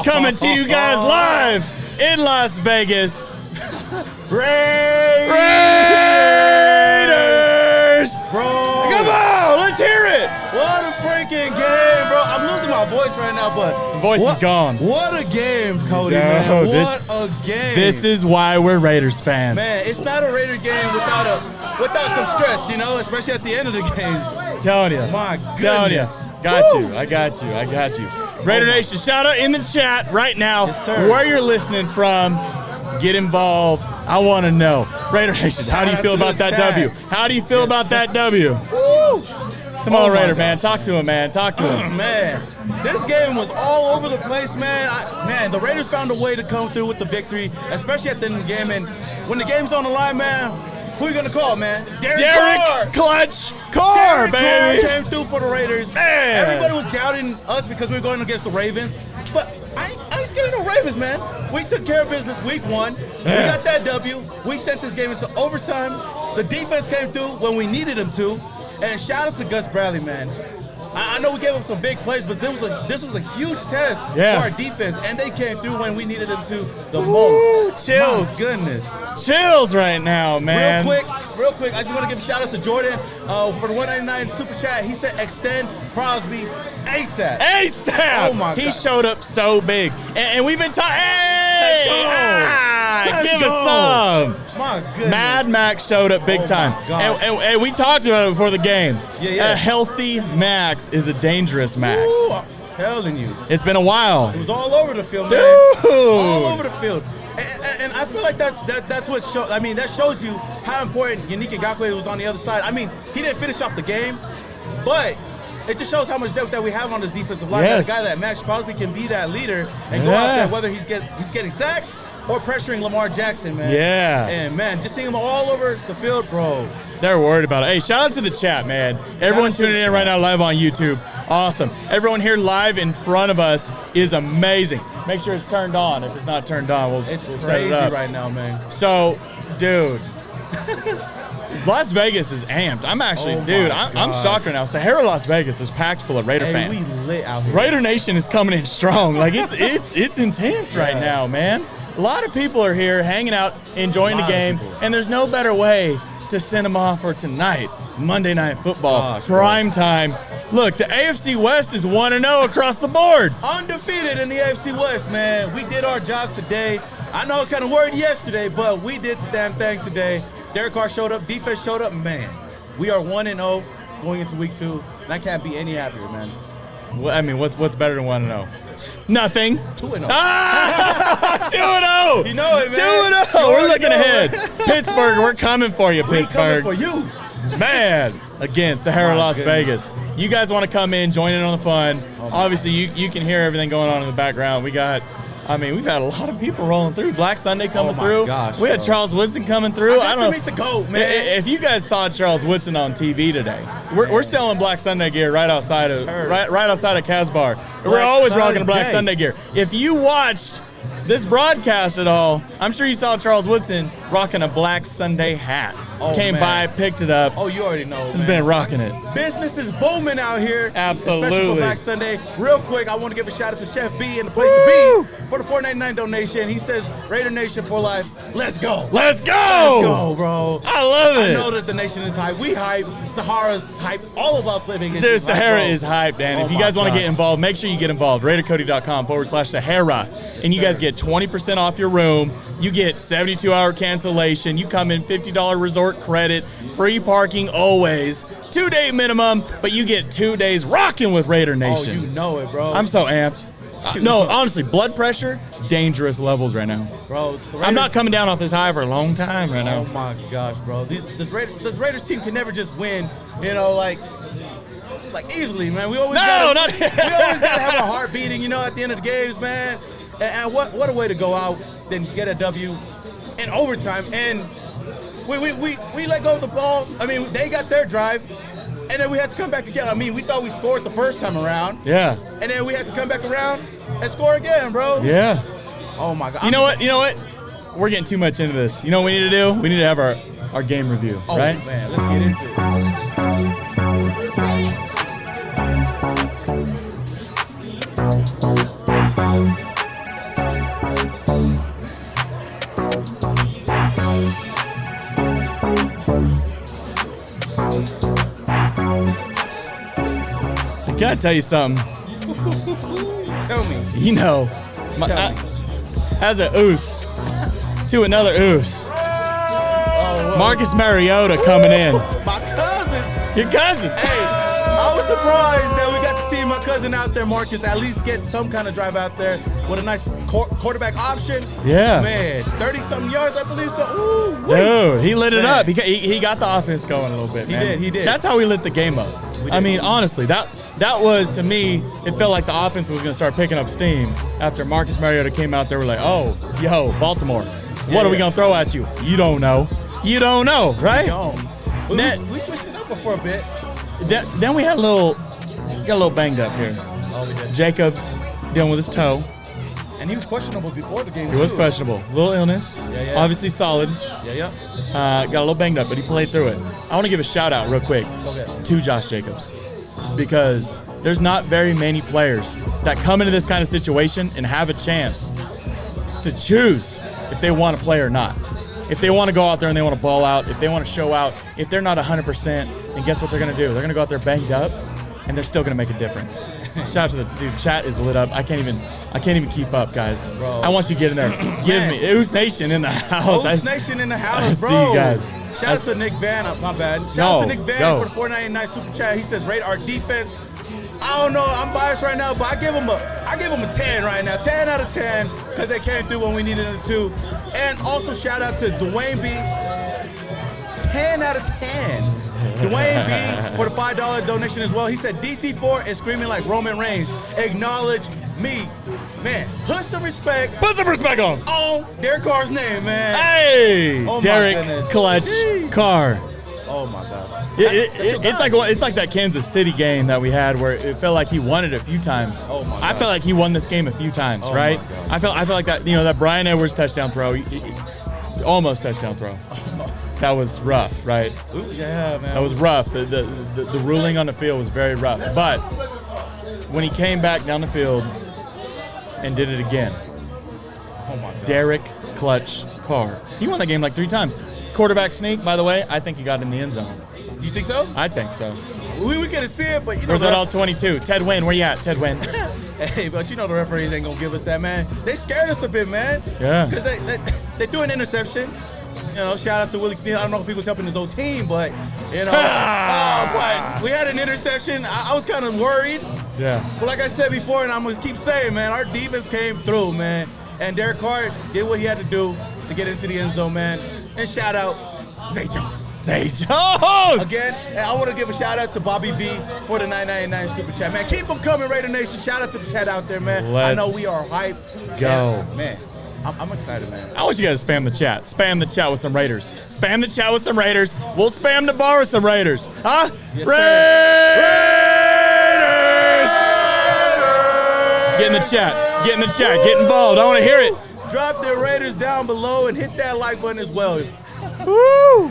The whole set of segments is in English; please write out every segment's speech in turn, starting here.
Coming to you guys live in Las Vegas. Raiders! Bro! Come on, let's hear it! What a freaking game, bro. I'm losing my voice right now, but... The voice is gone. What a game, Cody, No, man. What a game. This is why we're Raiders fans. Man, it's not a Raider game without some stress, you know, especially at the end of the game. Telling you. My goodness. Telling you. Got you. I got you. Raider Nation, shout out in the chat right now. Yes, sir. Where you're listening from. Get involved. I want to know. Raider Nation, how do you feel about that W? How do you feel about that W? Woo! Samoan Raider, man. Talk to him, man. Talk to him. Man, this game was all over the place, man. The Raiders found a way to come through with the victory, especially at the end of the game. And when the game's on the line, man, who you gonna call, man? Derek Clutch Carr, baby. Carr came through for the Raiders. Man. Everybody was doubting us because we were going against the Ravens. But I ain't scared of no Ravens, man. We took care of business week 1. We got that W. We sent this game into overtime. The defense came through when we needed them to. And shout out to Gus Bradley, man. I know we gave him some big plays, but this was a huge test for our defense, and they came through when we needed them to the most. Chills. My goodness. Chills right now, man. Real quick, I just want to give a shout out to Jordan for the 199 super chat. He said extend Crosby ASAP. ASAP! Oh my God. He showed up so big. And we've been talking. Hey! Let's Give go. us some. My goodness. Mad Max showed up big time. And we talked about it before the game. Yeah. A healthy Max is a dangerous Max. Ooh, I'm telling you. It's been a while. It was all over the field, man. Dude. All over the field. And I feel like that's what shows. I mean, that shows you how important Yannick Ngakoue was on the other side. I mean, he didn't finish off the game, but it just shows how much depth that we have on this defensive line. Yes. That a guy that Max Crosby can be that leader and go out there, whether he's getting sacks or pressuring Lamar Jackson, man. Yeah. And man, just seeing him all over the field, bro. They're worried about it. Hey, shout out to the chat, man. Everyone tuning in right now live on YouTube. Awesome. Everyone here live in front of us is amazing. Make sure it's turned on. If it's not turned on, we'll It's set crazy it up. right now, man. So, dude, Las Vegas is amped. I'm actually, I'm shocked right now. SAHARA Las Vegas is packed full of Raider fans. We lit out here. Raider Nation is coming in strong. Like it's intense right now, man. A lot of people are here hanging out, enjoying the game, and there's no better way to send them off for tonight, Monday Night Football, prime time. Look, the AFC West is 1-0 across the board. Undefeated in the AFC West, man. We did our job today. I know I was kind of worried yesterday, but we did the damn thing today. Derek Carr showed up, defense showed up, man. We are 1-0 going into week 2, and I can't be any happier, man. Well, I mean, what's better than 1-0? Nothing. 2-0. Ah! 2-0. You know it, man. 2-0. We're looking ahead. Pittsburgh, we're coming for you, Pittsburgh. We're coming for you. Man, again, SAHARA Las Vegas. You guys want to come in, join in on the fun. Obviously, you can hear everything going on in the background. We've had a lot of people rolling through. Black Sunday coming through. Gosh, we had Charles Woodson coming through. I got to meet the GOAT, man. If you guys saw Charles Woodson on TV today, we're selling Black Sunday gear right outside of Casbar. We're always rocking Black Sunday gear. If you watched this broadcast at all, I'm sure you saw Charles Woodson rocking a Black Sunday hat. Came by, picked it up. Oh, you already know, He's been rocking it. Business is booming out here. Absolutely. Especially for Black Sunday. Real quick, I want to give a shout out to Chef B and the place to be for the $4.99 donation. He says, Raider Nation for life. Let's go. Let's go. Let's go, bro. I love it. I know that the nation is hype. We hype. Sahara's hype. All of Las Vegas Dude, is hype, SAHARA bro. is hyped, man. If you guys want to get involved, make sure you get involved. RaiderCody.com/SAHARA. And you guys get 20% off your room. You get 72-hour cancellation. You come in $50 resort credit, free parking always, 2-day minimum, but you get 2 days rocking with Raider Nation. Oh, you know it, bro. I'm so amped. No, honestly, blood pressure, dangerous levels right now. Bro, I'm not coming down off this high for a long time right now. Oh my gosh, bro. This Raiders team can never just win, you know, like easily, man. We always gotta have our heart beating, you know, at the end of the games, man. And what a way to go out than get a W in overtime. And we let go of the ball. I mean, they got their drive, and then we had to come back again. I mean, we thought we scored the first time around. Yeah. And then we had to come back around and score again, bro. Yeah. Oh my God. You know what? We're getting too much into this. You know what we need to do? We need to have our game review, right? Oh man, let's get into it. tell you something. Tell me. You know, as a oos to another oos. Marcus Mariota coming in. My cousin. Your cousin. Hey, I was surprised that we got to see my cousin out there, Marcus, at least get some kind of drive out there with a nice quarterback option. Yeah. Man, 30-something yards, I believe so. Ooh, dude, he lit it up. He got the offense going a little bit, man. He did. That's how we lit the game up. I mean, honestly, that was, to me, it felt like the offense was going to start picking up steam after Marcus Mariota came out there. We're like, oh, yo, Baltimore, what are we going to throw at you? You don't know. You don't know, right? We switched it up for a bit. Then we had got a little banged up here. Oh, we did. Jacobs dealing with his toe. And he was questionable before the game, He was questionable. A little illness. Yeah. Obviously solid. Yeah. Got a little banged up, but he played through it. I want to give a shout out real quick to Josh Jacobs, because there's not very many players that come into this kind of situation and have a chance to choose if they want to play or not. If they want to go out there and they want to ball out, if they want to show out, if they're not 100%, and guess what they're going to do? They're going to go out there banged up, and they're still going to make a difference. Shout out to the dude. Chat is lit up. I can't even keep up, guys. Bro. I want you to get in there. Give me Oos Nation in the house. Oos Nation in the house, bro. See you guys. Shout out to Nick Van. My bad. Shout out to Nick Van for the $4.99 super chat. He says, rate our defense. I don't know. I'm biased right now, but I give him a 10 right now. 10 out of 10 because they came through when we needed them to. And also shout out to Dwayne B. 10 out of 10. Dwayne B for the $5 donation as well. He said DC4 is screaming like Roman Reigns. Acknowledge me. Man, put some respect. Put some respect on Derek Carr's name, man. Hey, Derek Clutch Carr. Oh my gosh. It's like that Kansas City game that we had where it felt like he won it a few times. Oh my God. I felt like he won this game a few times, right? I felt like that, that Bryan Edwards touchdown throw, almost touchdown throw. That was rough, right? Yeah, man. That was rough. The ruling on the field was very rough. But when he came back down the field and did it again, oh my God. Derek Clutch Carr. He won that game like 3 times. Quarterback sneak, by the way, I think he got in the end zone. You think so? I think so. We couldn't see it, but Where's that all 22? Ted Wynn, where you at, Ted Wynn? Hey, but the referees ain't gonna give us that, man. They scared us a bit, man. Yeah. Because they threw an interception. Shout out to Willie Sneed. I don't know if he was helping his old team, but but we had an interception. I was kind of worried. Yeah. But like I said before, and I'm gonna keep saying, man, our defense came through, man. And Derek Carr did what he had to do to get into the end zone, man. And shout out Zay Jones. Zay Jones! Again, and I want to give a shout out to Bobby V for the $9.99 super chat, man. Keep them coming, Raider Nation. Shout out to the chat out there, man. I know we are hyped. Go. And, man, I'm excited, man. I want you guys to spam the chat. Spam the chat with some Raiders. Spam the chat with some Raiders. We'll spam the bar with some Raiders. Huh? Yes, Raiders! Get in the chat. Get in the chat. Get involved. I want to hear it. Drop the Raiders down below and hit that like button as well. Woo!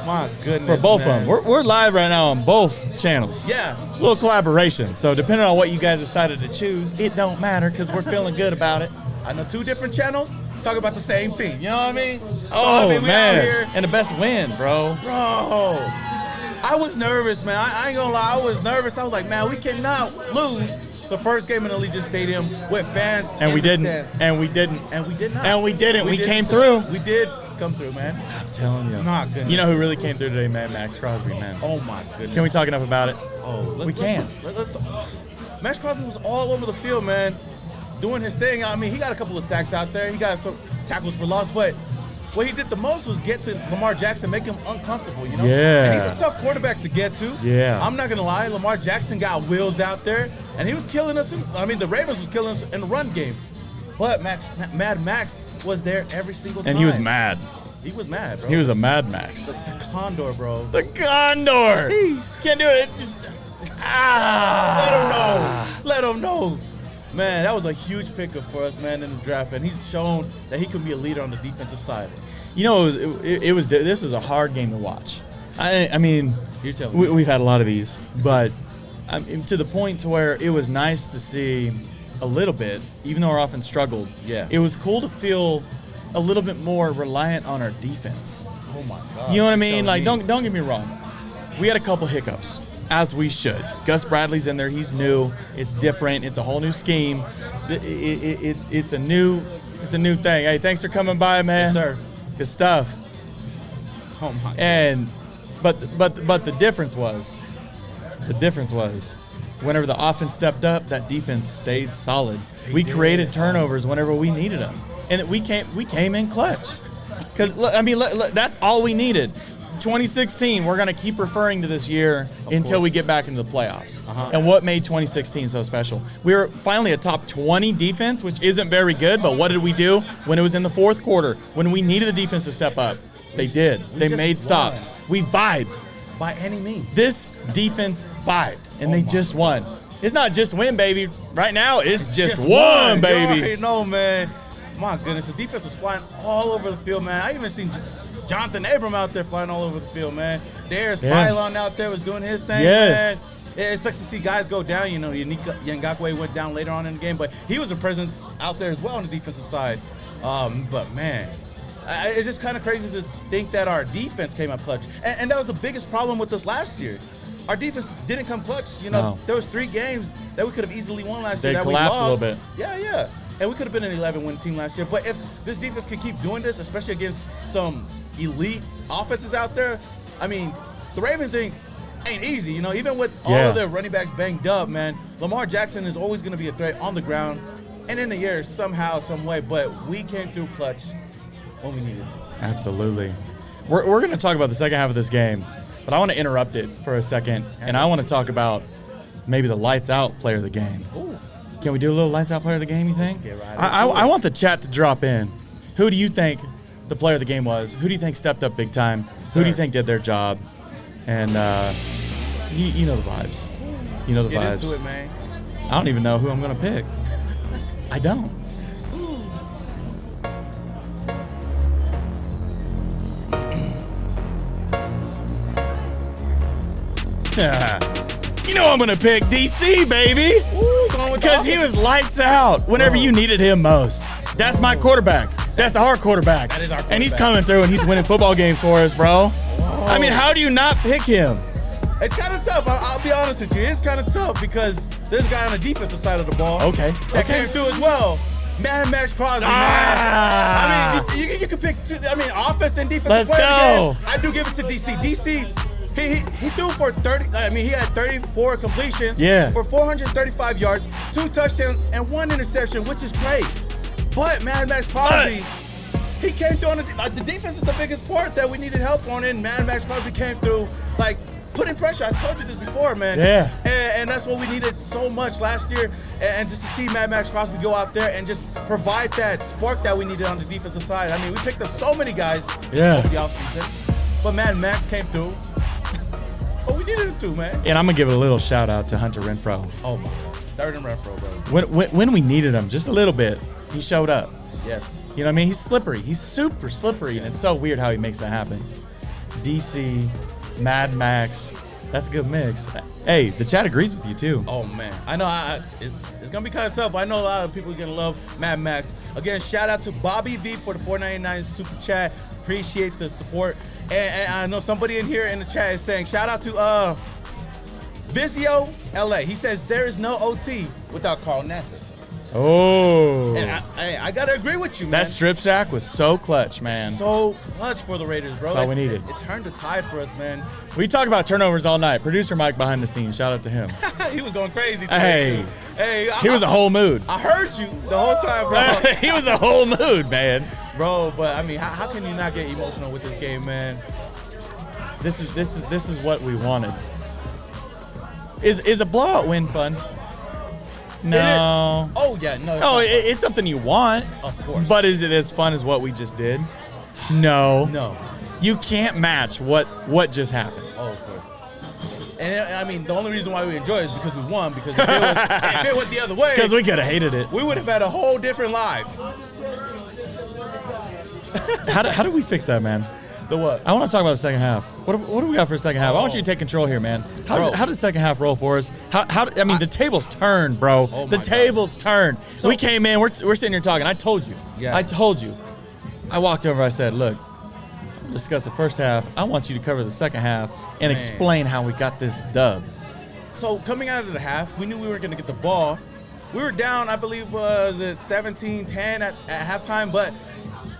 My goodness, for both of them. We're live right now on both channels. Yeah. A little collaboration. So depending on what you guys decided to choose, it don't matter because we're feeling good about it. I know 2 different channels talk about the same team. You know what I mean? We man. Out here. And the best win, bro. Bro. I was nervous, man. I ain't gonna lie. I was nervous. I was like, man, we cannot lose the first game in Allegiant Stadium with fans. And we didn't. And we did not. We came through. We did come through, man. I'm telling you. My goodness. You know who really came through today, man? Max Crosby, man. Oh my goodness. Can we talk enough about it? Oh, we can't. Max Crosby was all over the field, man, doing his thing. I mean, he got a couple of sacks out there. He got some tackles for loss, but what he did the most was get to Lamar Jackson, make him uncomfortable, you know? Yeah. And he's a tough quarterback to get to. Yeah. I'm not going to lie. Lamar Jackson got wheels out there, and he was killing us. The Ravens was killing us in the run game. But Mad Max was there every single time. And he was mad. He was mad, bro. He was a Mad Max. The Condor, bro. The Condor. Jeez. Can't do it. Just Let him know. Man, that was a huge pickup for us, man, in the draft, and he's shown that he can be a leader on the defensive side. You know, this was a hard game to watch. I mean, You're telling me. We've had a lot of these, but to the point to where it was nice to see a little bit, even though our offense struggled. Yeah. It was cool to feel a little bit more reliant on our defense. Oh my God. You know what I mean? Like, don't get me wrong. We had a couple hiccups. as we should. Gus Bradley's in there. He's new. It's different. It's a whole new scheme. It's a new thing. Hey, thanks for coming by, man. Yes, sir. Good stuff. Oh my. And but the difference was whenever the offense stepped up, that defense stayed solid. We created turnovers whenever we needed them, and we came in clutch. Because that's all we needed. 2016, we're going to keep referring to this year until we get back into the playoffs. And what made 2016 so special? We were finally a top 20 defense, which isn't very good, but what did we do when it was in the fourth quarter? When we needed the defense to step up, they did. They made stops. We vibed. By any means. This defense vibed, and they just won. It's not just win, baby. Right now, it's just won, baby. You already know, man. My goodness, the defense was flying all over the field, man. I even seen Jonathan Abram out there flying all over the field, man. Darius Phylon out there was doing his thing, man. It sucks to see guys go down. You know, Ngakwe went down later on in the game, but he was a presence out there as well on the defensive side. But, man, it's just kind of crazy to think that our defense came up clutch. And that was the biggest problem with us last year. Our defense didn't come clutch. You know, there was 3 games that we could have easily won last year that we lost. They collapsed a little bit. Yeah. And we could have been an 11-win team last year. But if this defense can keep doing this, especially against some elite offenses out there, I mean, the Ravens ain't easy. You know, even with all of their running backs banged up, man, Lamar Jackson is always going to be a threat on the ground and in the air somehow, some way. But we came through clutch when we needed to. Absolutely. We're going to talk about the second half of this game, but I want to interrupt it for a second, and I want to talk about maybe the lights out player of the game. Ooh. Can we do a little lights out player of the game, you think? Let's get right I want the chat to drop in. Who do you think the player of the game was? Who do you think stepped up big time? Who do you think did their job? And you know the vibes. You know the vibes. Get into it, man. I don't even know who I'm going to pick. I don't. You know I'm going to pick DC, baby. Because he was lights out whenever you needed him most. That's my quarterback. That's our quarterback. That is our quarterback. And he's coming through and he's winning football games for us, bro. I mean, how do you not pick him? It's kind of tough. I'll be honest with you. It's kind of tough because there's a guy on the defensive side of the ball. That came through as well. Man, Max Crosby, man. I mean, you can pick two. I mean, offense and defense. Let's go. I do give it to DC. DC, he threw for 30. I mean, he had 34 completions for 435 yards, 2 touchdowns, and 1 interception, which is great. But Mad Max Crosby, he came through on the defense is the biggest part that we needed help on, and Mad Max Crosby came through like putting pressure. I told you this before, man. And that's what we needed so much last year. And just to see Mad Max Crosby go out there and just provide that spark that we needed on the defensive side. I mean, we picked up so many guys over the offseason, but Mad Max came through. Oh, we needed him too, man. And I'm going to give a little shout out to Hunter Renfrow. Oh, my God. Third and Renfrow, bro. When we needed him, just a little bit, he showed up. Yes. You know what I mean? He's slippery. He's super slippery, and it's so weird how he makes that happen. DC, Mad Max, that's a good mix. Hey, the chat agrees with you, too. Oh, man. I know it's going to be kind of tough. I know a lot of people are going to love Mad Max. Again, shout out to Bobby V for the $4.99 super chat. Appreciate the support. And I know somebody in here in the chat is saying, shout out to Vizio LA. He says, there is no OT without Carl Nassib. Oh. And I got to agree with you, man. That strip sack was so clutch, man. So clutch for the Raiders, bro. That's all we needed. It turned the tide for us, man. We talk about turnovers all night. Producer Mike behind the scenes. Shout out to him. He was going crazy today. Hey, he was a whole mood. I heard you the whole time, bro. He was a whole mood, man. Bro, but I mean, how can you not get emotional with this game, man? This is what we wanted. Is a blowout win fun? No. Oh yeah, no. It's something you want. Of course. But is it as fun as what we just did? No. No. You can't match what just happened. Oh, of course. And I mean, the only reason why we enjoy it is because we won. Because if it went the other way, because we could have hated it, we would have had a whole different life. How do we fix that, man? The what? I want to talk about the second half. What do we got for the second half? I want you to take control here, man. How does second half roll for us? The tables turned, bro. Oh the tables turned. So, we came in. We're sitting here talking. I told you. Yeah. I told you. I walked over. I said, look, we'll discuss the first half. I want you to cover the second half and explain how we got this dub. So coming out of the half, we knew we weren't going to get the ball. We were down, I believe, was it 17-10 at halftime, but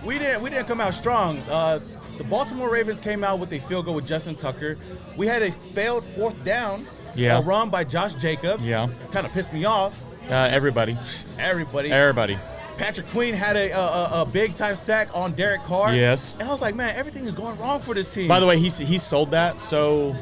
we didn't come out strong. The Baltimore Ravens came out with a field goal with Justin Tucker. We had a failed 4th down run by Josh Jacobs. Yeah. Kind of pissed me off. Everybody. Patrick Queen had a big-time sack on Derek Carr. Yes. And I was like, man, everything is going wrong for this team. By the way, he sold that so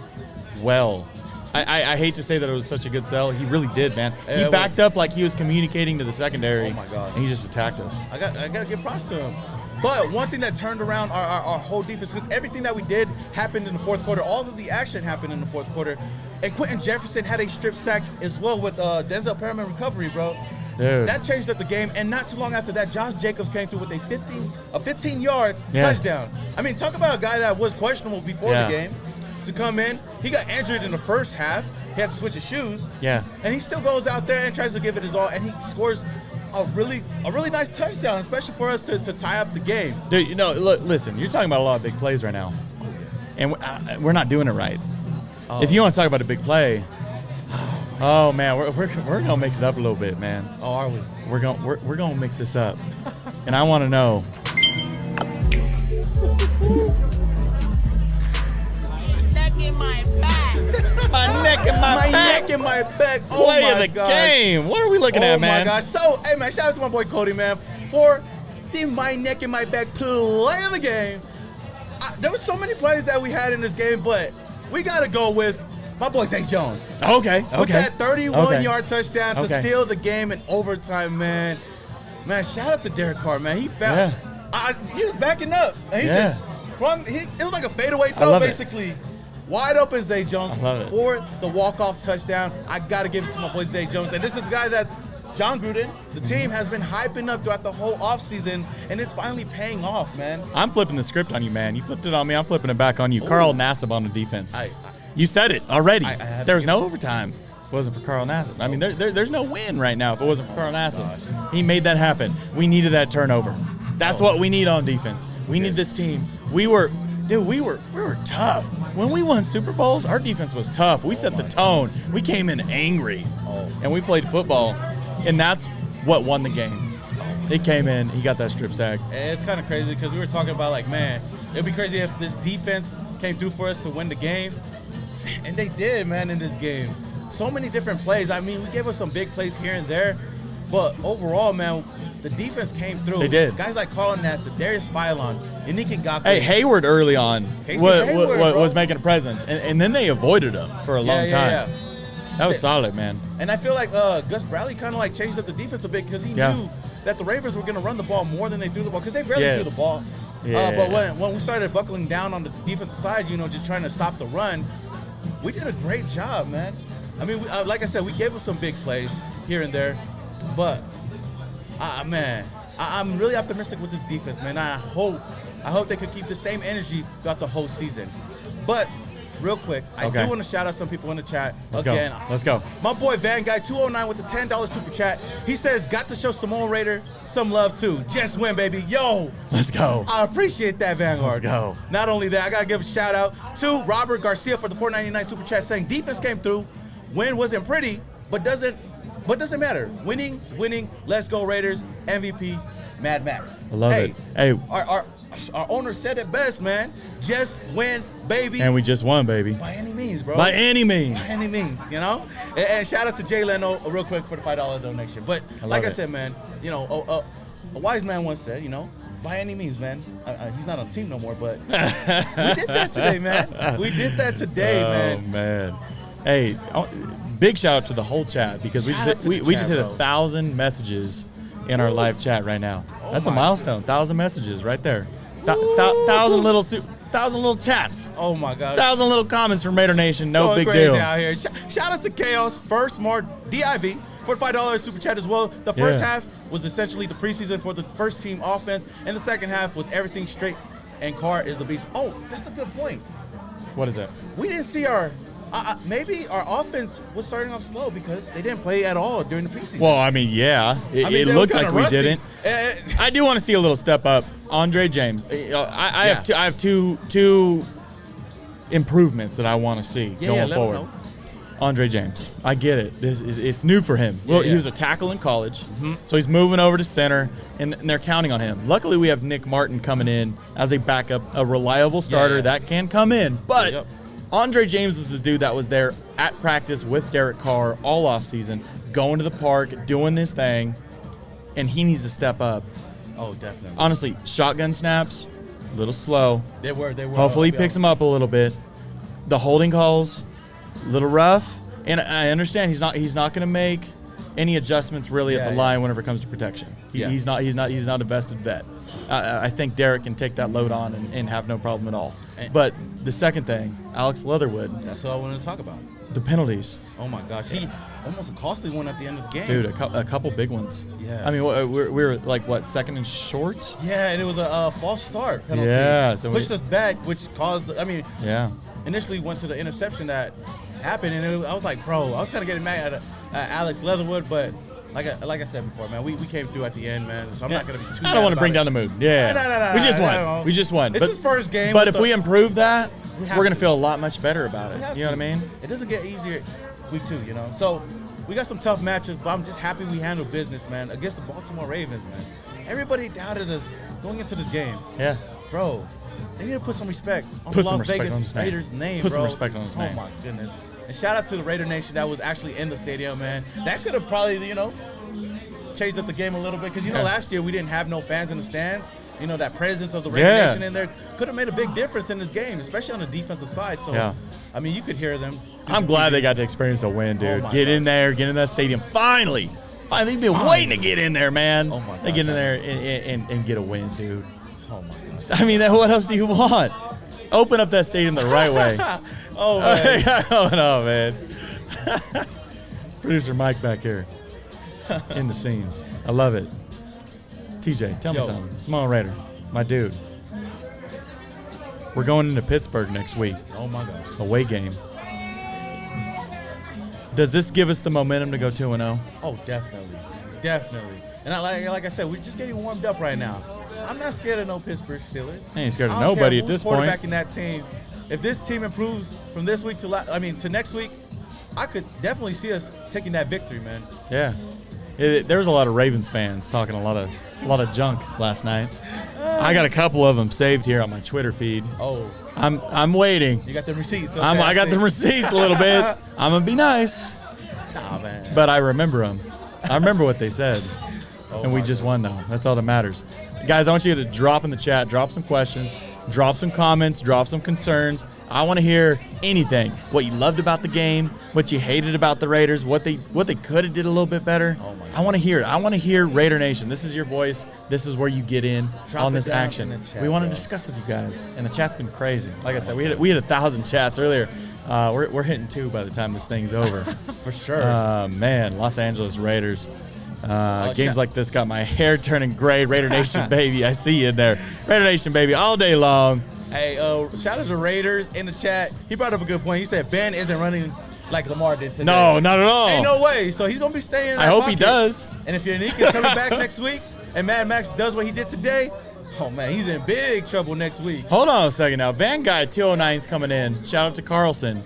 well. I hate to say that it was such a good sell. He really did, man. He backed up like he was communicating to the secondary. Oh, my God. And he just attacked us. I got to give props to him. But one thing that turned around our whole defense, because everything that we did happened in the fourth quarter. All of the action happened in the fourth quarter. And Quentin Jefferson had a strip sack as well with Denzel Perriman recovery, bro. Dude. That changed up the game. And not too long after that, Josh Jacobs came through with a 15-yard touchdown. I mean, talk about a guy that was questionable before the game to come in. He got injured in the first half. He had to switch his shoes. Yeah. And he still goes out there and tries to give it his all. And he scores a really nice touchdown, especially for us to tie up the game. Dude, look, listen, you're talking about a lot of big plays right now. And we're not doing it right. If you want to talk about a big play, oh man, we're gonna mix it up a little bit, man. Oh, are we? We're gonna mix this up, and I want to know. My neck and my back. Oh play my of the gosh. game. What are we looking at, man? Oh my gosh. So, hey man, shout out to my boy Cody, man, for the my neck and my back play of the game. There were so many plays that we had in this game, but we gotta go with my boy Zay Jones. Okay. With that 31-yard touchdown to seal the game in overtime, man. Man, shout out to Derek Carr, man. He found he was backing up. And it was like a fadeaway throw, basically. Wide open Zay Jones for the walk-off touchdown. I got to give it to my boy Zay Jones. And this is a guy that John Gruden, the team, has been hyping up throughout the whole offseason, and it's finally paying off, man. I'm flipping the script on you, man. You flipped it on me. I'm flipping it back on you. Ooh. Carl Nassib on the defense. You said it already. There was no overtime. If it wasn't for Carl Nassib. I mean, there's no win right now if it wasn't for Carl Nassib. He made that happen. We needed that turnover. That's what we need on defense. We need this team. We were tough. When we won Super Bowls, our defense was tough. We set the tone. We came in angry, and we played football, and that's what won the game. He came in, he got that strip sack. It's kind of crazy because we were talking about, like, man, it'd be crazy if this defense came through for us to win the game, and they did, man, in this game. So many different plays. I mean, we gave us some big plays here and there, but overall, man, the defense came through. They did. Guys like Carl Nassib, Darius Philon, Yannick Ngakoue. Hey, Hayward early on was making a presence, and then they avoided him for a long time. Yeah. That was solid, man. And I feel like Gus Bradley kind of like changed up the defense a bit because he knew that the Ravens were going to run the ball more than they threw the ball because they barely threw the ball. Yeah. But when we started buckling down on the defensive side, just trying to stop the run, we did a great job, man. I mean, like I said, we gave them some big plays here and there, but man, I'm really optimistic with this defense, man. I hope they could keep the same energy throughout the whole season. But real quick, I do want to shout out some people in the chat. Let's go. My boy Van Guy 209 with the $10 super chat. He says, got to show Samoan Raider some love too. Just win, baby. Yo. Let's go. I appreciate that, Vanguard. Let's go. Not only that, I got to give a shout out to Robert Garcia for the $4.99 super chat saying defense came through. Win wasn't pretty, but doesn't matter. Winning. Let's go Raiders. MVP, Mad Max. I love it. Hey, our owner said it best, man. Just win, baby. And we just won, baby. By any means, bro. By any means. And shout out to Jay Leno real quick for the $5 donation. But like I said, man, a wise man once said, by any means, man. He's not on the team no more, but we did that today, man. We did that today, man. Oh, man. Hey, big shout out to the whole chat because we just hit 1,000 messages in our live chat right now. That's a milestone. 1,000 messages right there. 1,000 little chats. Oh my God. 1,000 little comments from Raider Nation. No big deal. Out here. Shout out to Chaos First More DIV for $5 super chat as well. The first half was essentially the preseason for the first team offense, and the second half was everything straight. And Carr is the beast. Oh, that's a good point. What is that? We didn't see maybe our offense was starting off slow because they didn't play at all during the preseason. Well, I mean, it looked like we didn't. I do want to see a little step up. Andre James, I have two improvements that I want to see going forward. Andre James. I get it. It's new for him. Well, he was a tackle in college, so he's moving over to center, and they're counting on him. Luckily, we have Nick Martin coming in as a backup, a reliable starter that can come in. But Andre James is this dude that was there at practice with Derek Carr all offseason, going to the park, doing this thing, and he needs to step up. Oh, definitely. Honestly, shotgun snaps, a little slow. They were. Hopefully he picks him up a little bit. The holding calls, a little rough. And I understand he's not going to make any adjustments really at the line whenever it comes to protection. He's not a vested vet. I think Derek can take that load on and have no problem at all. But the second thing, Alex Leatherwood. That's what I wanted to talk about. The penalties. Oh, my gosh. He almost a costly one at the end of the game. Dude, a couple big ones. Yeah. I mean, we were like, what, second and short? Yeah, and it was a false start penalty. Yeah. So pushed us back, which caused, initially went to the interception that happened, and I was like, bro, I was kind of getting mad at Alex Leatherwood, but like I said before, man, we came through at the end, man, so I'm not going to be too I don't want to bring down the mood. Yeah. No, We just won. It's his first game. But if we improve that, we're going to feel a lot much better about it. You know what I mean? It doesn't get easier week 2, you know? So we got some tough matches, but I'm just happy we handled business, man, against the Baltimore Ravens, man. Everybody doubted us going into this game. Yeah. Bro, they need to put some respect on the Las Vegas Raiders' name, Put bro. some respect on his name. Oh, my goodness. And shout out to the Raider Nation that was actually in the stadium, man. That could have probably, changed up the game a little bit. Because, last year we didn't have no fans in the stands. That presence of the Raider Nation in there could have made a big difference in this game, especially on the defensive side. So, I mean, you could hear them. I'm glad they got to experience a win, dude. Get in there, get in that stadium. Finally. They've been waiting to get in there, man. Oh, my God. They get in there and get a win, dude. Oh, my gosh. I mean, what else do you want? Open up that stadium the right way. Oh, man. Oh, no, man. Producer Mike back here in the scenes. I love it. TJ, tell me something. Samoan Raider, my dude. We're going into Pittsburgh next week. Oh, my gosh. Away game. Does this give us the momentum to go 2-0? Oh, definitely. Definitely. And like I said, we're just getting warmed up right now. I'm not scared of no Pittsburgh Steelers. I ain't scared of nobody at this point. Quarterbacking that team. If this team improves from this week to next week, I could definitely see us taking that victory, man. Yeah. There was a lot of Ravens fans talking a lot of junk last night. I got a couple of them saved here on my Twitter feed. Oh. I'm waiting. You got the receipts. Okay, I got the receipts a little bit. I'm gonna be nice. Nah, man. But I remember them. I remember what they said. And we just won, though. That's all that matters. Guys, I want you to drop in the chat, drop some questions, drop some comments, drop some concerns. I want to hear anything. What you loved about the game, what you hated about the Raiders, what they could have did a little bit better. Oh my God. I want to hear it. I want to hear Raider Nation. This is your voice. This is where you get in on this action. We want to discuss with you guys. And the chat's been crazy. Like I said, we had 1,000 chats earlier. We're hitting 2 by the time this thing's over. For sure. Man, Los Angeles Raiders. Games like this got my hair turning gray. Raider Nation, baby. I see you in there. Raider Nation, baby, all day long. Hey, shout out to Raiders in the chat. He brought up a good point. He said Ben isn't running like Lamar did today. No, not at all. Ain't no way. So he's going to be staying in that I hope pocket. he does. And if Yannick is coming back next week and Mad Max does what he did today, oh, man, he's in big trouble next week. Hold on a second now. Van Guy 209 is coming in. Shout out to Carlson.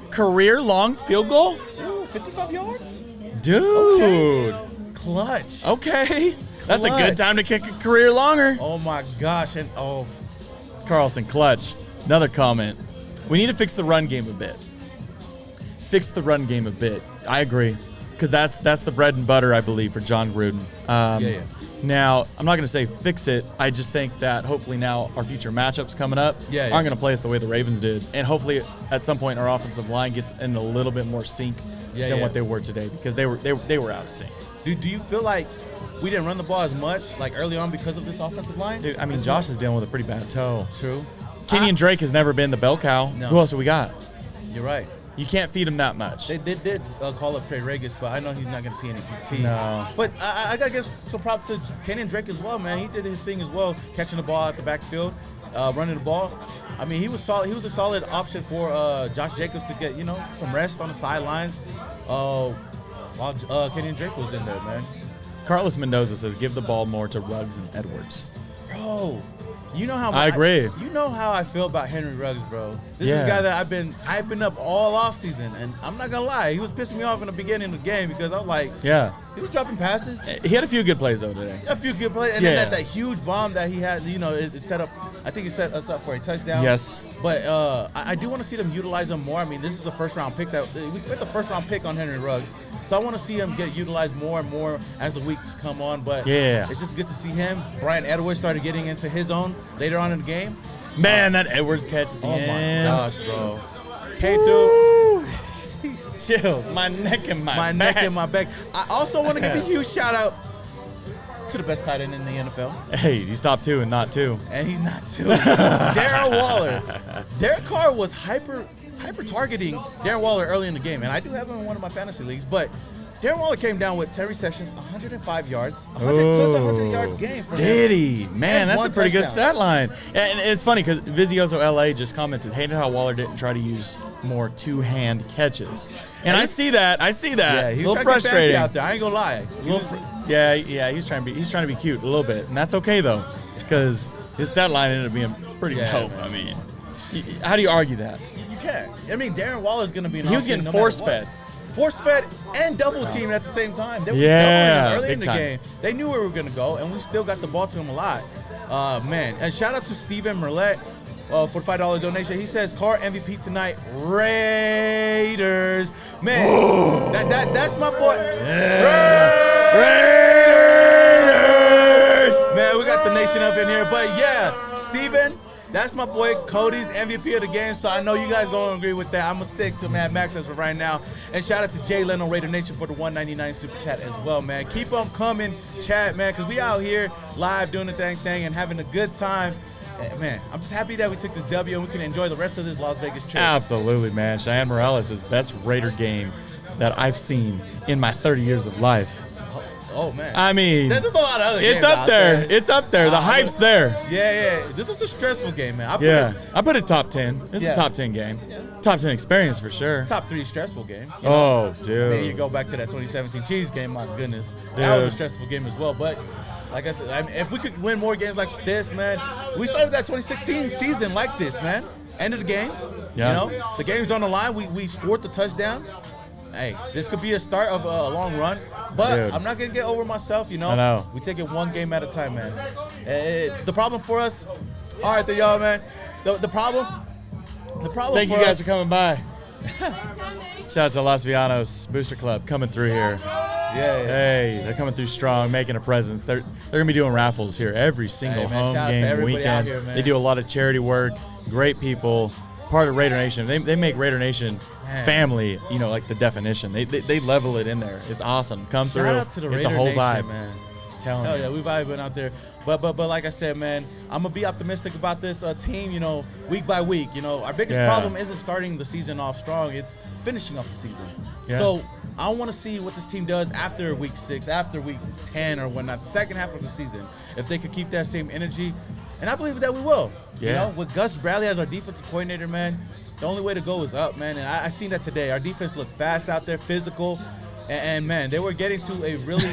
Career-long field goal? Ooh, 55 yards? Dude. Okay. Clutch. Okay. That's a good time to kick a career longer. Oh, my gosh. And Carlson, clutch. Another comment. We need to fix the run game a bit. I agree. Because that's the bread and butter, I believe, for John Gruden. Now, I'm not going to say fix it. I just think that hopefully now our future matchups coming up aren't going to play us the way the Ravens did. And hopefully at some point our offensive line gets in a little bit more sync than what they were today, because they were out of sync. Do you feel like we didn't run the ball as much like early on because of this offensive line? Dude, I mean, Josh is dealing with a pretty bad toe. True. Kenyon Drake has never been the bell cow. No. Who else do we got? You're right. You can't feed him that much. They did call up Trey Regis, but I know he's not going to see any PT. No. But I got to give some props to Kenyon Drake as well, man. He did his thing as well, catching the ball at the backfield, running the ball. I mean, he was solid. He was a solid option for Josh Jacobs to get, some rest on the sidelines while Kenyon Drake was in there, man. Carlos Mendoza says, give the ball more to Ruggs and Edwards. Bro, You know how I agree. You know how I feel about Henry Ruggs, bro. This is Yeah. a guy that I've been hyping up all offseason, and I'm not gonna lie, he was pissing me off in the beginning of the game because I was like, Yeah. he was dropping passes. He had a few good plays, though, today. A few good plays, and then that huge bomb that he had, you know, it set up. I think it set us up for a touchdown. Yes. But I do want to see them utilize him more. I mean, this is a first-round pick that we spent the first-round pick on Henry Ruggs, so I want to see him get utilized more and more as the weeks come on. But it's just good to see him. Brian Edwards started getting into his own later on in the game. Man, that Edwards catch at the end. Oh my gosh, bro! Came through. Chills, my neck and my neck and my back. I also want to give a huge shout out to the best tight end in the NFL. Hey, he's top 2 and not 2. And he's not 2. Darren Waller. Derek Carr was hyper targeting Darren Waller early in the game, and I do have him in one of my fantasy leagues. But Darren Waller came down with 10 receptions, 105 yards. So it's a 100-yard game for him. Did he? Man, And that's a one pretty good touchdown. stat line. And it's funny because Vizioso LA just commented, hated how Waller didn't try to use more two-hand catches. And I see that. Yeah, a he was little trying frustrating. to get fancy out there. I ain't gonna lie. He's trying to be cute a little bit, and that's okay though, because his stat line ended up being pretty dope. Man. I mean, how do you argue that? You can't. I mean, Darren Waller's gonna be. He was getting force-fed. Force-fed and double-teamed at the same time. They were Yeah, doubling him early in big the time. game. They knew where we were gonna go, and we still got the ball to him a lot. Man, and shout out to Steven Merlette for the $5 donation. He says, Carr MVP tonight, Raiders. Man, that's my boy. Raiders! Man, we got the nation up in here. But yeah, Steven, that's my boy Cody's MVP of the game, so I know you guys gonna agree with that. I'm gonna stick to Mad Max as of right now. And shout out to Jay Leno Raider Nation for the $1.99 super chat as well, man. Keep them coming, chat, man, because we out here live doing the dang thing and having a good time. Man, I'm just happy that we took this W and we can enjoy the rest of this Las Vegas trip. Absolutely, man. Cheyenne Morales is best Raider game that I've seen in my 30 years of life. Oh man. I mean, there's a lot of other games it's up out there. It's up there. The hype's there. Yeah. This is a stressful game, man. I put it top 10. It's a top 10 game. Yeah. Top 10 experience for sure. Top 3 stressful game. You Oh, know? dude. Then you go back to that 2017 Chiefs game. My goodness, that was a stressful game as well. But like I said, I mean, if we could win more games like this, man, we started that 2016 season like this, man. End of the game. Yeah. You know, the game's on the line. We scored the touchdown. Hey, this could be a start of a long run, but Dude. I'm not gonna get over myself. You know, I know. We take it one game at a time, man. The problem for us, all right, there, y'all, man. The problem. Thank you guys for coming by. Shout out to Los Vianos Booster Club coming through here. Yeah. Hey, they're coming through strong, making a presence. They're gonna be doing raffles here every single Hey, man, home shout out to game everybody out weekend. here, man. They do a lot of charity work. Great people. Part of Raider Nation. They make Raider Nation family. You know, like the definition. They level it in there. It's awesome. Come through. Shout out to the it's Raider a whole Nation, vibe, man. Telling Hell you. yeah, we vibing out there. But like I said, man, I'm gonna be optimistic about this team. You know, week by week. You know, our biggest problem isn't starting the season off strong. It's finishing off the season. Yeah. So I want to see what this team does after week 6, after week 10, or whatnot, the second half of the season. If they could keep that same energy, and I believe that we will. Yeah. You know, with Gus Bradley as our defensive coordinator, man, the only way to go is up, man. And I seen that today. Our defense looked fast out there, physical, and man, they were getting to a really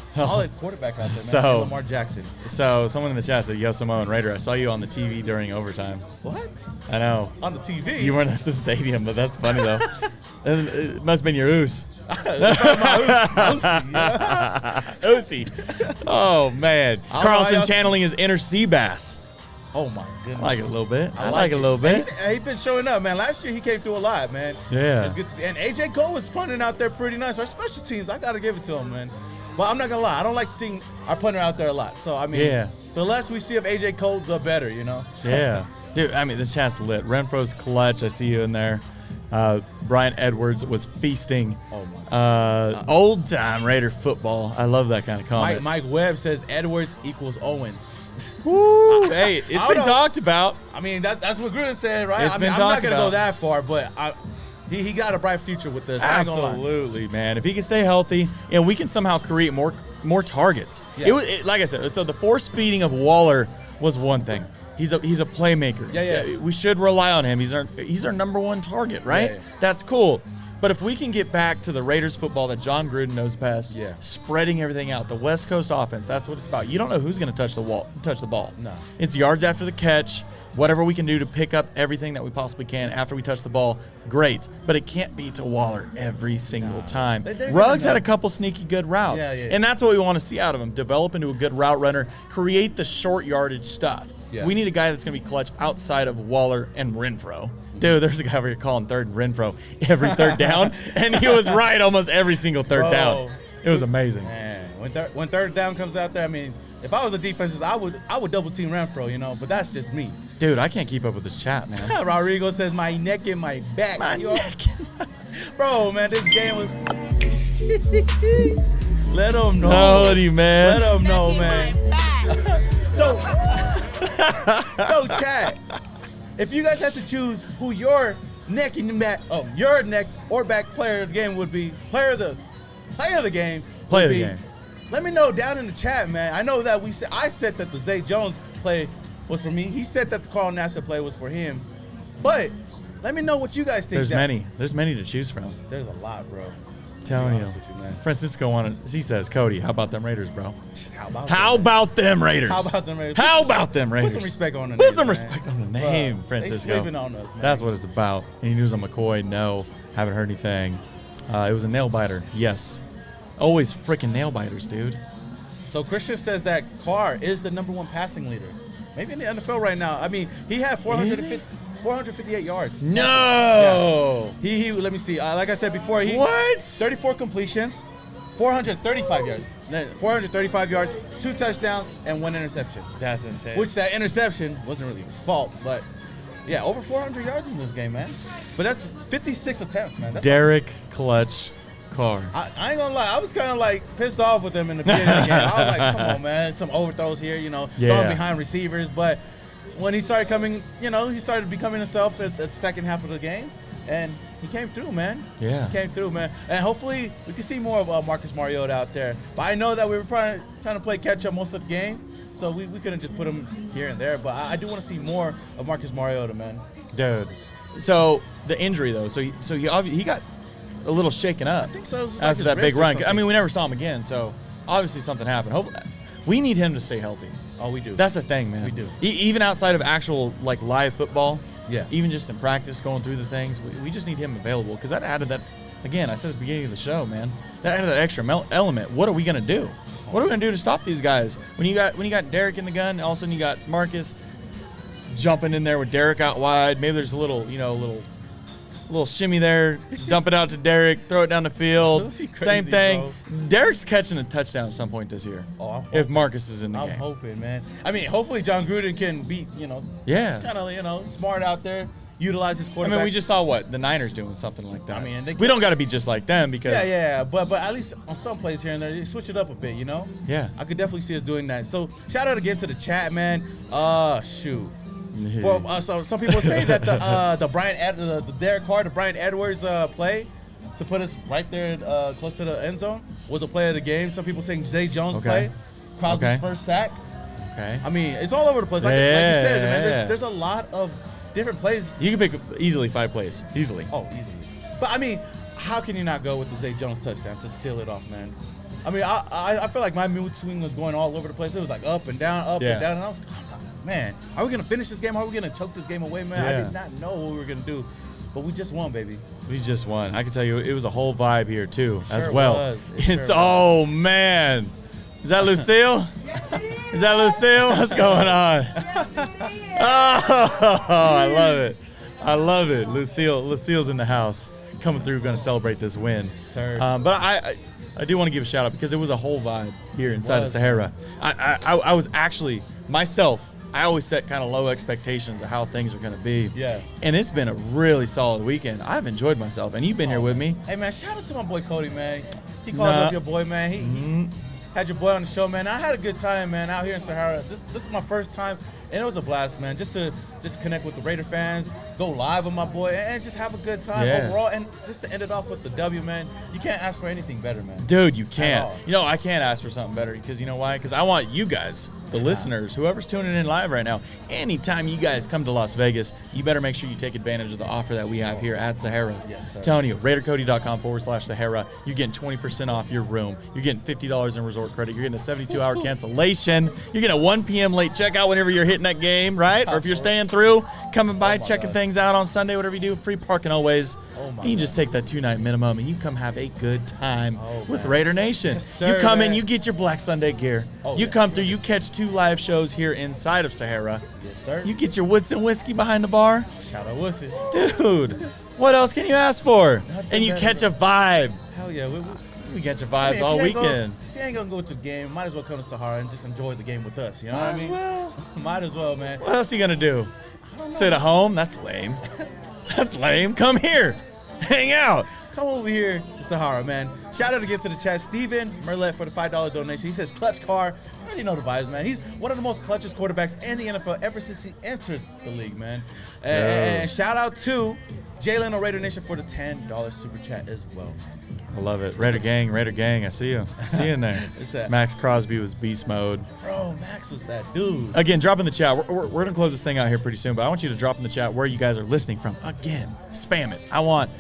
solid quarterback out there, man. Lamar Jackson. So someone in the chat said, "Yo, Samoan Raider, I saw you on the TV during overtime." What? I know. On the TV? You weren't at the stadium, but that's funny though. It must have been your oos. Oosy. Oh man, Carlson channeling his inner sea bass. Oh my goodness. I like it a little bit. I like it a little bit. He's been showing up, man. Last year he came through a lot, man. Yeah. It's good to see. And AJ Cole was punting out there pretty nice. Our special teams, I gotta give it to him, man. But I'm not gonna lie, I don't like seeing our punter out there a lot. So I mean, the less we see of AJ Cole, the better, you know. Yeah. Dude, I mean, the chat's lit. Renfro's clutch. I see you in there. Brian Edwards was feasting. Oh my. Old time Raider football. I love that kind of comment. Mike Webb says Edwards equals Owens. Woo. Hey, it's been talked about. I mean, that's what Gruden said, right? It's been I'm not talked gonna about. go that far, but he got a bright future with this. I ain't gonna lie. Absolutely, man. If he can stay healthy, and we can somehow create more targets. Yeah. Like I said, so the force feeding of Waller was one thing. He's a playmaker. Yeah. We should rely on him. He's our number one target, right? Yeah. That's cool. But if we can get back to the Raiders football that John Gruden knows best, spreading everything out, the West Coast offense, that's what it's about. You don't know who's going to touch the ball. No. It's yards after the catch, whatever we can do to pick up everything that we possibly can after we touch the ball, great. But it can't be to Waller every single time. Ruggs had a couple sneaky good routes, and that's what we want to see out of him. Develop into a good route runner, create the short yardage stuff. Yeah. We need a guy that's going to be clutch outside of Waller and Renfro. Dude, there's a guy over here calling third and Renfro every third down, and he was right almost every single third down. It was amazing. Man, when third down comes out there, I mean, if I was a defense, I would double team Renfro, you know, but that's just me. Dude, I can't keep up with this chat, man. Rodrigo says my neck and my back. Bro, man, this game was. Let them know. Cody, man. Let them know, man. So, chat. If you guys had to choose who your neck and back, your neck or back player of the game would be, player of the game. Let me know down in the chat, man. I know that I said that the Zay Jones play was for me. He said that the Carl Nassib play was for him. But let me know what you guys think. There's many to choose from. There's a lot, bro. Telling you, Francisco he says, Cody, how about them Raiders, bro? How about them Raiders? How about them Raiders? Put some respect on the name. Put some respect on the name, bro, Francisco. They sleeping on us, man. That's what it's about. Any news on McCoy? No. Haven't heard anything. It was a nail biter. Yes. Always freaking nail biters, dude. So Christian says that Carr is the #1 passing leader. Maybe in the NFL right now. I mean, he had 458 yards. No. Yeah. He let me see. Like I said before, 34 completions, 435 yards. 435 yards, 2 touchdowns, and 1 interception. That's intense. Which that interception wasn't really his fault, but yeah, over 400 yards in this game, man. But that's 56 attempts, man. That's Derek Clutch Carr. I ain't gonna lie, I was kind of like pissed off with him in the beginning of the game. I was like, come on, man, some overthrows here, you know, throwing behind receivers. But when he started coming, you know, he started becoming himself at the second half of the game, and he came through, man. Yeah. He came through, man. And hopefully we can see more of Marcus Mariota out there. But I know that we were probably trying to play catch up most of the game, so we couldn't just put him here and there. But I do want to see more of Marcus Mariota, man. Dude. So the injury though, so he got a little shaken up. I think so. After that big run. I mean, we never saw him again, so obviously something happened. Hopefully, we need him to stay healthy. Oh, we do. That's the thing, man. We do. Even outside of actual like live football, yeah. Even just in practice, going through the things, we just need him available because that added that. Again, I said at the beginning of the show, man, that added that extra element. What are we gonna do? What are we gonna do to stop these guys? When you got Derek in the gun, all of a sudden you got Marcus jumping in there with Derek out wide. Maybe there's a little shimmy there, dump it out to Derek, throw it down the field. Crazy, same thing. Bro. Derek's catching a touchdown at some point this year. Oh, if Marcus is in the game. I'm hoping, man. I mean, hopefully John Gruden can be, kind of, smart out there, utilize his quarterback. I mean, we just saw the Niners doing something like that. I mean, we don't got to be just like them because. Yeah, but at least on some plays here and there, they switch it up a bit, Yeah. I could definitely see us doing that. So shout out again to the chat, man. Shoot. For some people say that the Derek Carr, the Brian Edwards play to put us right there close to the end zone was a play of the game. Some people saying Zay Jones play, Crosby's first sack. Okay. I mean, it's all over the place. Like you said, man. There's a lot of different plays. You can pick easily 5 plays, easily. Oh, easily. But I mean, how can you not go with the Zay Jones touchdown to seal it off, man? I mean, I feel like my mood swing was going all over the place. It was like up and down, and down, and I was like, man, are we going to finish this game? Are we going to choke this game away, man? Yeah. I did not know what we were going to do, but we just won, baby. We just won. I can tell you it was a whole vibe here, too, as Sure well. Was. Oh, man. Is that Lucille? Is that Lucille? What's going on? Oh, I love it. I love it. Lucille's in the house, coming through, going to celebrate this win. Yes, sir. But I do want to give a shout out because it was a whole vibe here inside of Sahara. I was actually, myself, I always set kind of low expectations of how things are going to be. Yeah. And it's been a really solid weekend. I've enjoyed myself, and you've been here with me. Hey, man, shout out to my boy Cody, man. He called up your boy, man. He had your boy on the show, man. I had a good time, man, out here in Sahara. This is my first time, and it was a blast, man. Just to connect with the Raider fans, go live with my boy, and just have a good time overall. And just to end it off with the W, man. You can't ask for anything better, man. Dude, you can't. I can't ask for something better because you know why? Because I want you guys the listeners, whoever's tuning in live right now, anytime you guys come to Las Vegas, you better make sure you take advantage of the offer that we have here at Sahara. Yes, sir. Telling you, RaiderCody.com/Sahara. You're getting 20% off your room. You're getting $50 in resort credit. You're getting a 72-hour cancellation. You're getting a 1 p.m. late checkout whenever you're hitting that game, right? Or if you're staying through, coming by, checking things out on Sunday, whatever you do, free parking always. You can just take that 2-night minimum and you come have a good time with Raider Nation. Yes, sir, you come in, man. you get your Black Sunday gear. You come through, you catch 2 live shows here inside of Sahara. Yes, sir. You get your Woodson whiskey behind the bar. Shout out Woodson. Dude, what else can you ask for? And you catch a vibe. Hell yeah. We get your vibes all weekend. If you ain't gonna go to the game, might as well come to Sahara and just enjoy the game with us. You know what I mean? Well. Might as well, man. What else are you gonna do? Sit at home? That's lame. That's lame. Come here. Hang out. Come over here to Sahara, man. Shout out again to the chat. Steven Merlet for the $5 donation. He says, clutch car. I already know the vibes, man. He's one of the most clutchest quarterbacks in the NFL ever since he entered the league, man. And shout out to Jalen Raider Nation for the $10 super chat as well. I love it. Raider gang. I see you. I see you in there. What's that? Max Crosby was beast mode. Bro, Max was that dude. Again, drop in the chat. We're going to close this thing out here pretty soon, but I want you to drop in the chat where you guys are listening from. Again, spam it. I want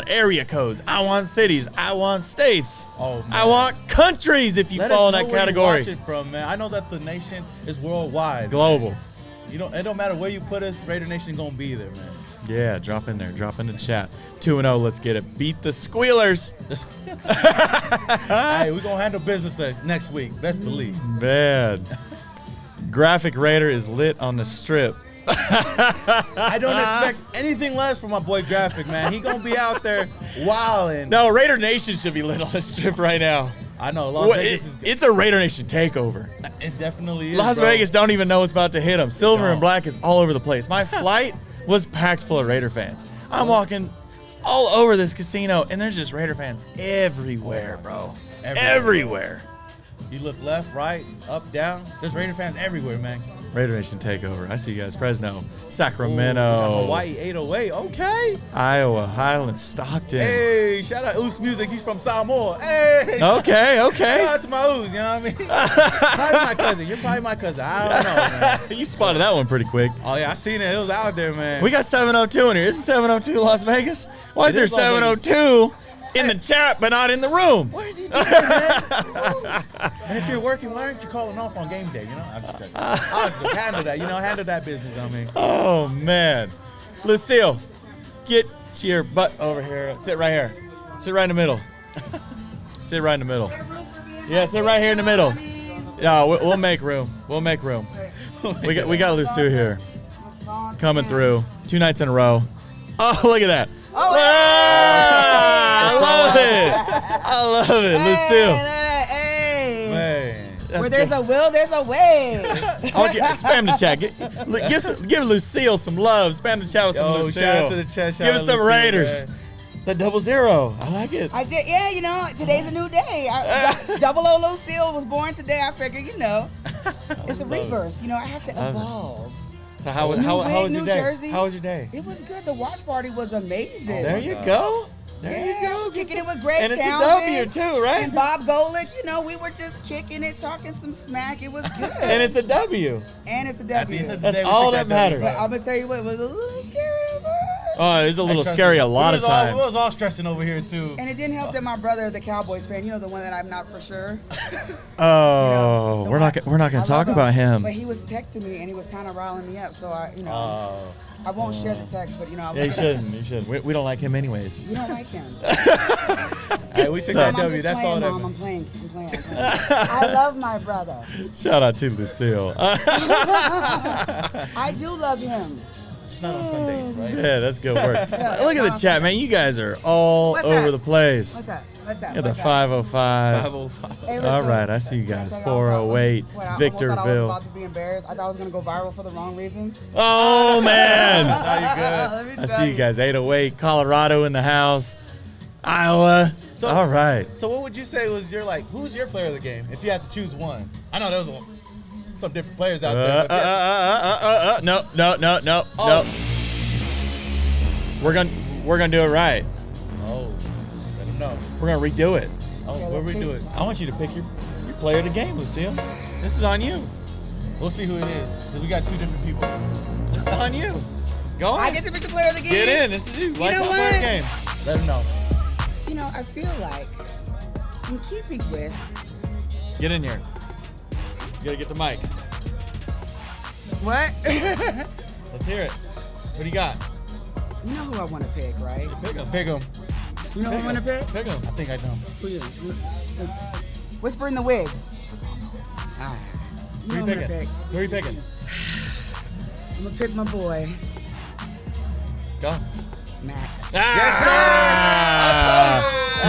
area codes. I want cities. I want states. Oh, man. I want countries if you fall in that category. Where you watch it from, man. I know that the nation is worldwide. Global. Man. It don't matter where you put us, Raider Nation gonna be there, man. Yeah, drop in there. Drop in the chat. 2-0, let's get it. Beat the Squealers. Hey, we're gonna handle business next week. Best believe. Man. Graphic Raider is lit on the strip. I don't expect anything less from my boy Graphic, man. He gonna be out there wilding. No, Raider Nation should be lit on the strip right now. I know. Las Vegas is it's a Raider Nation takeover. It definitely is. Las Vegas don't even know what's about to hit them. Silver and black is all over the place. My flight was packed full of Raider fans. I'm walking all over this casino, and there's just Raider fans everywhere, bro. Everywhere. You look left, right, up, down. There's Raider fans everywhere, man. Raider Nation takeover. I see you guys. Fresno, Sacramento, Hawaii 808. Okay. Iowa, Highland, Stockton. Hey, shout out Oos Music. He's from Samoan. Hey. Okay. Shout out to my Oos. You know what I mean? Probably my cousin. You're probably my cousin. I don't know, man. You spotted that one pretty quick. Oh yeah, I seen it. It was out there, man. We got 702 in here. Isn't 702 Las Vegas? Why is there 702 in the chat but not in the room? What are you doing, man? And if you're working, why aren't you calling off on game day? You know, I'm just joking. I'll just handle that. You know, handle that business. I mean. Oh man, Lucille, get your butt over here. Sit right here. Sit right in the middle. Sit right in the middle. Yeah, sit right here in the middle. Yeah, we'll make room. We'll make room. We got Lucille here, coming through 2 nights in a row. Oh, look at that. Oh, I love it. I love it, Lucille. Hey. Man. Where there's a will, there's a way. I want you to spam the chat. Give Lucille some love. Spam the chat with some Lucille. Shout out to the chat. Give us some Lucille, Raiders. Man. The 00. I like it. I did, yeah, you know, today's a new day. 00 Lucille was born today. I figured, you know, it's a rebirth. You know, I have to evolve. So how was your day? Jersey. How was your day? It was good. The watch party was amazing. There you go. There you I go. was kicking it with Greg And it's a Townsend W too, right? and Bob Golick. You know, we were just kicking it, talking some smack. It was good. And it's a W. And it's a At the W. end of the That's day, we all took that matters. But I'm gonna tell you what, it was a little scary. Oh, it's a little Trust scary me, a lot of We times. was all stressing over here too. And it didn't help that my brother, the Cowboys fan, you know, the one that I'm not for sure. Oh, the we're not I gonna talk love about him. But he was texting me and he was kind of riling me up. So I won't share the text, but you know. Yeah, you shouldn't. You shouldn't. We don't like him anyways. You don't like him. Hey, we took that Mom, I'm W. just That's playing, all that. Mom. I'm playing. I love my brother. Shout out to Lucille. I do love him. It's not on Sundays, right? Yeah, that's good work. Look at the chat, man. You guys are all What's over that? the place. What's that? What's that? Yeah, the What's that? 505. 505. Hey, All listen, right, I see you guys. I 408, What, I almost thought I was Victorville. about to be embarrassed. I thought I was gonna go viral for the wrong reasons. Oh man, Now you good. Let me I tell see you guys. 808, Colorado in the house, Iowa. So- All right. So what would you say was who's your player of the game if you had to choose one? I know there's some different players out there. But No. Oh. We're gonna do it right. Oh, let him know. We're gonna redo it. Oh, Okay, what let's we see. do it? I want you to pick your player of the game, Lucille. This is on you. We'll see who it is, because we got 2 different people. It's on you. Go on. I get to pick the player of the game. Get in. This is you. Lights know out what? player game. Let him know. You know, I feel like in keeping with. Get in here. You gotta get the mic. What? Let's hear it. What do you got? You know who I want to pick, right? Pick him. Pick him. You know who I want to pick? Pick him. I think I know. Who you? Whisper in the wig. Ah, you Who know you who I'm gonna picking? pick. Who are you picking? I'm gonna pick my boy, Go. Max.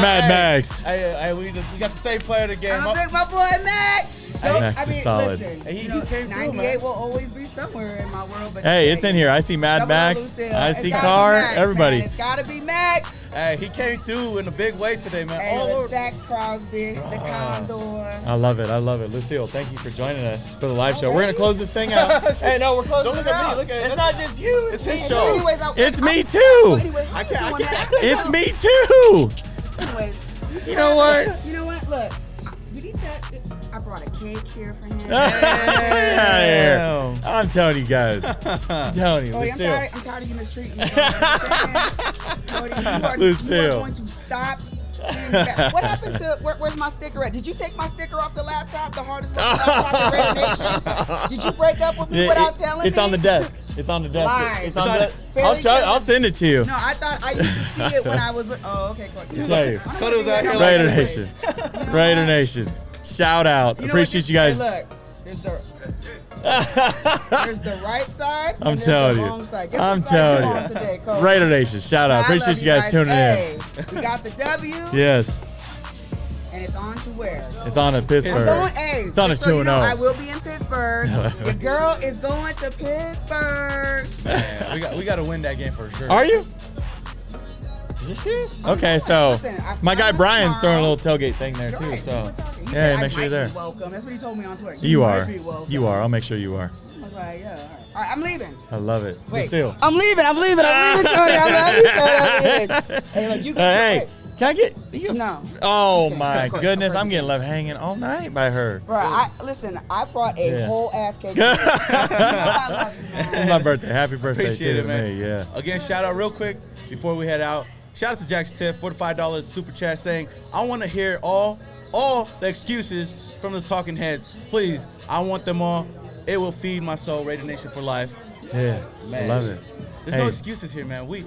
Mad Max. Hey, we got the same player of the game. I'm gonna pick my boy Max. Max is solid. Listen, Hey, he you know, came through, 98 man. will always be somewhere in my world. But Hey, it's in here. I see Mad Double Max. Lucille. I It's see gotta be Car. Max, Everybody. man. It's gotta be Max. Hey, he came through in a big way today, man. Hey, All the over. Sax Crosby, the Condor. I love it. I love it. Lucille, thank you for joining us for the live show. We're going to close this thing out. Hey, no, we're closing Don't it look at me. out. Look at it. It's not just you. It's his So show. anyways, It's me So too. anyways, I can't- It's me too. Anyways, You know what? You know what? Look, you need to. I brought a cake here for him. Get out of here. I'm telling you guys. I'm telling you. Cody, Lucille. I'm tired of you mistreating me. You know what I'm saying? Cody, you are Lucille. going to stop. What happened to where's my sticker at? Did you take my sticker off the laptop? The hardest one laptop in Raider Nation? Did you break up with me without telling me? It's on the desk. It's on the desk. Lies. It's on the. Fairy I'll try. tale. I'll send it to you. No, I thought I used to see it when I was. Oh, okay, Cody. I'll tell you. Cody was out here like- Raider Nation. Raider Nation. Shout out. You know Appreciate what? you guys. Hey, look, there's the right side. I'm and there's telling the you. wrong side. Guess I'm what side telling you you. on today, Cody? Raider Nation. Shout out. I Appreciate love you guys tuning in. Hey, we got the W, Yes. and it's on to where? It's on to I'm Pittsburgh. going, hey, It's on a just so you 2-0. know, I will be in Pittsburgh. Your girl is going to Pittsburgh. Man, we got to win that game for sure. Are you? You serious? Okay, so Listen, I my guy fly Brian's throwing a tomorrow. little tailgate thing there too. Right, So we were talking. He yeah, said, make I sure you're might there. be welcome. That's what he told me on Twitter. You might are. be welcome. You are. I'll make sure you are. I was like, yeah. All right, I'm leaving. I love it. Wait, Lucille. I'm leaving, Cody. I love you, Cody. Hey, look, you get Hey, can I get you? No. Oh my goodness, I'm getting left hanging all night by her. Bro, I brought a Yeah. whole ass cake. You know I love you, man. It's my birthday. Happy birthday Appreciate to it, man. me. Yeah. Again, shout out real quick before we head out. Shout out to Jack's Tiff for the $5 super chat saying, I want to hear all the excuses from the talking heads. Please, I want them all. It will feed my soul. Raider Nation for life. Yeah. I Man. love it. There's no excuses here, man. We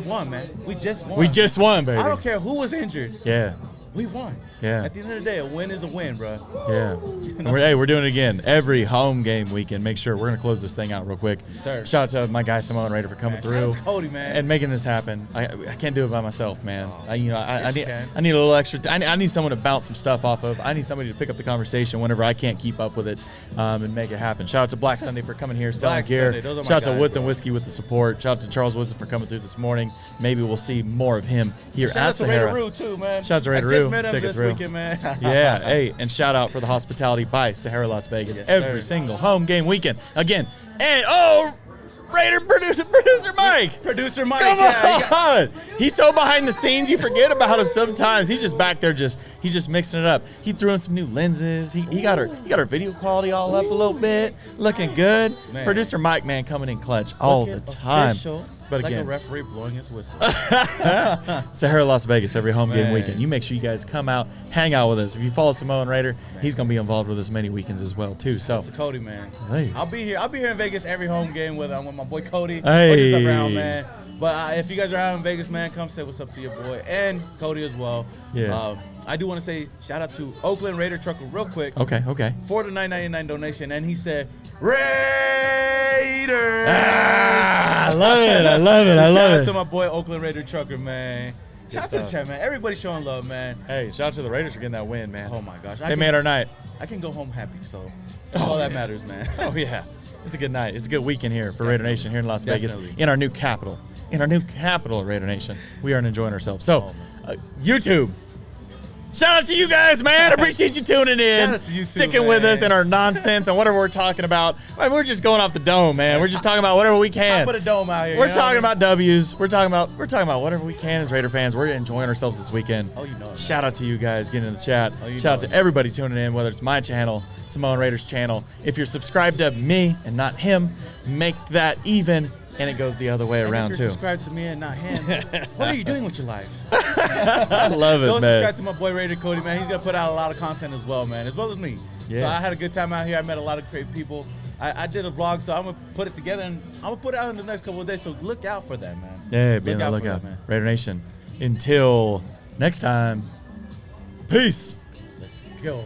won, man. We just won. We just won, baby. I don't care who was injured. Yeah. We won. Yeah. At the end of the day, a win is a win, bro. Yeah. And we're doing it again every home game weekend. Make sure we're gonna close this thing out real quick. Sir. Shout out to my guy Samoan Raider for coming Man, shout through out to Cody, man. and making this happen. I can't do it by myself, man. I Yes, need you can. I need a little extra. I need someone to bounce some stuff off of. I need somebody to pick up the conversation whenever I can't keep up with it and make it happen. Shout out to Black Sunday for coming here selling Black gear. Sunday, those are my Shout out to guys, Woodson bro. Whiskey with the support. Shout out to Charles Woodson for coming through this morning. Maybe we'll see more of him here Shout at out to Sahara. Raider Roo, too, man. Shout out to Raider I just Roo. met him Stick it this through. weekend, man. Yeah, hey, and shout out for the hospitality by SAHARA Las Vegas Yes, every sir. single home game weekend. Again, and Raider producer Mike. Producer Mike. Come yeah, on. He's so behind the scenes, you forget about him sometimes. He's just back there he's just mixing it up. He threw in some new lenses. He got our video quality all up a little bit, looking good. Man. Producer Mike, man, coming in clutch all the time. Official, But like again, a referee blowing his whistle. SAHARA Las Vegas every home game Man. weekend. You make sure you guys come out, hang out with us. If you follow Samoan Raider, he's gonna be involved with us many weekends as well too. So To Cody, man. Hey. I'll be here in Vegas every home game with my boy Cody. Hey. Or just around, man. But if you guys are out in Vegas, man, come say what's up to your boy and Cody as well. Yeah. I do want to say shout out to Oakland Raider Trucker real quick okay. for the $9.99 donation, and he said Raiders. I love it. I love Shout out it. to my boy Oakland Raider Trucker, man. Shout out to the stuff. chat, man. Everybody showing love, man. Hey, shout out to the Raiders for getting that win, man. Oh my gosh, They made our night. I can go home happy, so that's all that matters, man. Oh yeah, it's a good night. It's a good weekend here for Raider Nation here in Las Vegas, Definitely. in our new capital. In our new capital, Raider Nation, we are enjoying ourselves. So, YouTube, Shout out to you guys, man. Appreciate you tuning in. Shout out to you too, sticking with us and our nonsense and whatever we're talking about. I mean, we're just going off the dome, man. We're just talking about whatever we can. I put a dome out here. We're talking about W's. We're talking about whatever we can as Raider fans. We're enjoying ourselves this weekend. Oh, you know it. Shout out to you guys getting in the chat. Oh, Shout out to everybody tuning in, whether it's my channel, Samoan Raiders channel. If you're subscribed to me and not him, make that even. And it goes the other way around, if you're too. subscribed to me and not him, what are you doing with your life? I love it, Go man. subscribe to my boy Raider Cody, man. He's going to put out a lot of content as well, man, as well as me. Yeah. So I had a good time out here. I met a lot of great people. I did a vlog, so I'm going to put it together, and I'm going to put it out in the next couple of days. So look out for that, man. Yeah, be on the for lookout. that, man. Raider Nation. Until next time, peace. Let's go.